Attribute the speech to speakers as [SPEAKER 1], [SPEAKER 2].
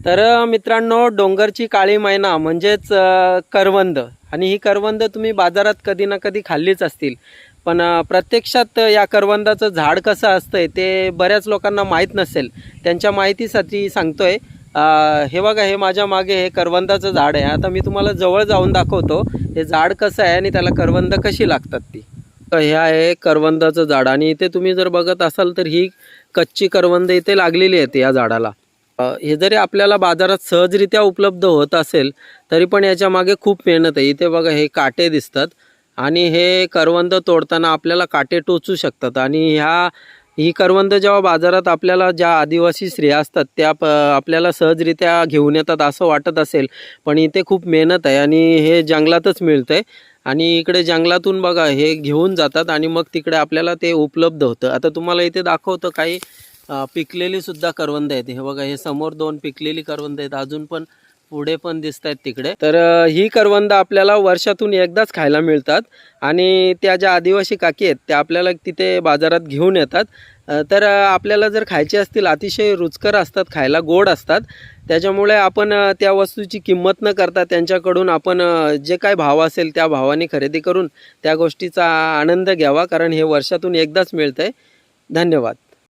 [SPEAKER 1] तर मित्रांनो, डोंगरची काळी मैना म्हणजेच करवंद. आणि ही करवंद तुम्ही बाजारात कधी ना कधी खाल्लीच असतील, पण प्रत्यक्षात या करवंदाचं झाड कसं असतंय ते बऱ्याच लोकांना माहीत नसेल. त्यांच्या माहितीसाठी सांगतोय. हे बघा, हे माझ्या मागे हे करवंदाचं झाड आहे. आता मी तुम्हाला जवळ जाऊन दाखवतो हे झाड कसं आहे आणि त्याला करवंद कशी लागतात ती. हे आहे करवंदाचं झाड आणि इथे तुम्ही जर बघत असाल तर ही कच्ची करवंद इथे लागलेली आहेत या झाडाला. हे जरी आपल्याला बाजारात सहजरित्या उपलब्ध होत असेल तरी पण याच्या मागे खूप मेहनत आहे. इथे बघा, हे काटे दिसतात आणि हे करवंद तोडताना आपल्याला काटे टोचू शकतात. आणि ही करवंद जेव्हा बाजारात आपल्याला ज्या आदिवासी स्त्रिया असतात त्या आपल्याला सहजरित्या घेऊन येतात असं वाटत असेल, पण इथे खूप मेहनत आहे आणि हे जंगलातच मिळतंय. आणि इकडे जंगलातून बघा हे घेऊन जातात आणि मग तिकडे आपल्याला ते उपलब्ध होतं. आता तुम्हाला इथे दाखवतो काही पिकलेली सुद्धा करवंद आहेत. हे बघा, हे समोर 2 पिकलेली करवंद आहेत, अजून पण पुढे पण दिसत आहेत तिकडे. तर ही करवंद आपल्याला वर्षातून एकदाच खायला मिळतात आणि त्या ज्या आदिवासी काकी आहेत त्या आपल्याला तिथे बाजारात घेऊन येतात. तर आपल्याला जर खायचे असतील, अतिशय रुचकर असतात, खायला गोड असतात. त्याच्यामुळे आपण त्या वस्तूची किंमत न करता त्यांच्याकडून आपण जे काय भाव असेल त्या भावाने खरेदी करून त्या गोष्टीचा आनंद घ्यावा, कारण हे वर्षातून एकदाच मिळतंय. धन्यवाद.